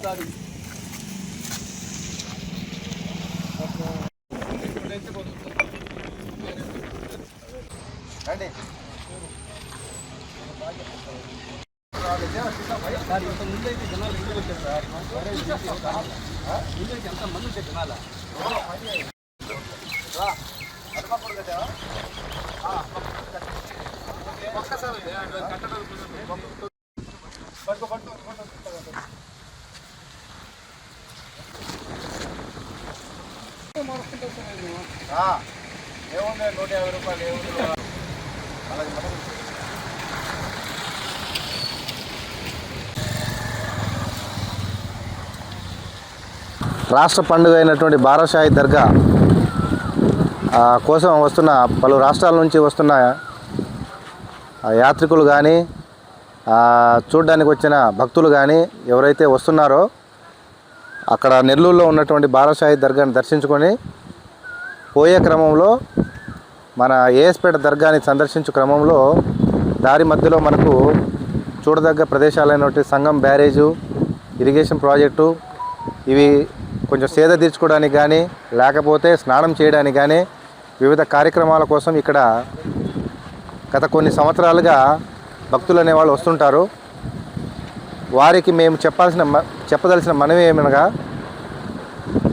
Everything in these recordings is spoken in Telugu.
సార్ ఇంత ముందైతే జనాలు ఇంటికి వచ్చారు సార్. ముందైతే ఎంతమంది వచ్చారు జనాలు. ఏముంది 150 రూపాయలు ఏముంది అలాగే రాష్ట్ర పండుగ అయినటువంటి బారాషాహి దర్గా కోసం వస్తున్న పలు రాష్ట్రాల నుంచి వస్తున్న యాత్రికులు కానీ చూడడానికి వచ్చిన భక్తులు కానీ ఎవరైతే వస్తున్నారో అక్కడ నెల్లూరులో ఉన్నటువంటి బారాషాహి దర్గాని దర్శించుకొని పోయే క్రమంలో మన ఏఎస్పేట దర్గాని సందర్శించు క్రమంలో దారి మధ్యలో మనకు చూడదగ్గ ప్రదేశాలైనటువంటి సంగం బ్యారేజు, ఇరిగేషన్ ప్రాజెక్టు ఇవి కొంచెం సేద తీర్చుకోవడానికి కానీ లేకపోతే స్నానం చేయడానికి కానీ వివిధ కార్యక్రమాల కోసం ఇక్కడ గత కొన్ని సంవత్సరాలుగా భక్తులు అనేవాళ్ళు వస్తుంటారు. వారికి మేము చెప్పదలసిన మనవి ఏమనగా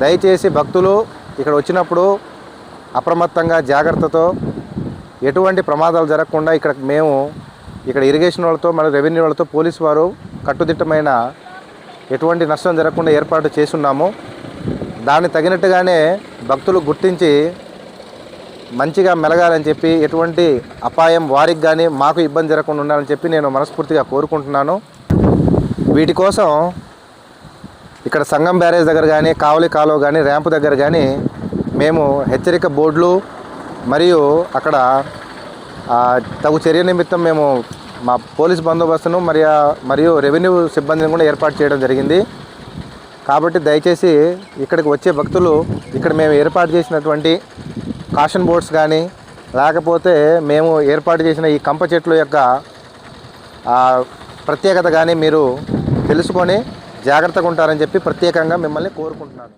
దయచేసి భక్తులు ఇక్కడ వచ్చినప్పుడు అప్రమత్తంగా జాగ్రత్తతో ఎటువంటి ప్రమాదాలు జరగకుండా ఇక్కడ ఇరిగేషన్ వాళ్ళతో మన రెవెన్యూ వాళ్ళతో పోలీసు వారు కట్టుదిట్టమైన ఎటువంటి నష్టం జరగకుండా ఏర్పాటు చేసున్నాము. దాన్ని తగినట్టుగానే భక్తులు గుర్తించి మంచిగా మెలగాలని చెప్పి ఎటువంటి అపాయం వారికి కానీ మాకు ఇబ్బంది జరగకుండా ఉండాలని చెప్పి నేను మనస్ఫూర్తిగా కోరుకుంటున్నాను. వీటి కోసం ఇక్కడ సంగం బ్యారేజ్ దగ్గర కానీ కావలి కాలువ కానీ ర్యాంపు దగ్గర కానీ మేము హెచ్చరిక బోర్డులు మరియు అక్కడ తగు చర్య నిమిత్తం మేము మా పోలీస్ బందోబస్తును మరియు రెవెన్యూ సిబ్బందిని కూడా ఏర్పాటు చేయడం జరిగింది. కాబట్టి దయచేసి ఇక్కడికి వచ్చే భక్తులు ఇక్కడ మేము ఏర్పాటు చేసినటువంటి కాషన్ బోర్డ్స్ కానీ లేకపోతే మేము ఏర్పాటు చేసిన ఈ కంప చెట్ల యొక్క ప్రత్యేకత కానీ మీరు తెలుసుకొని జాగ్రత్తగా ఉంటారని చెప్పి ప్రత్యేకంగా మిమ్మల్ని కోరుకుంటున్నాను.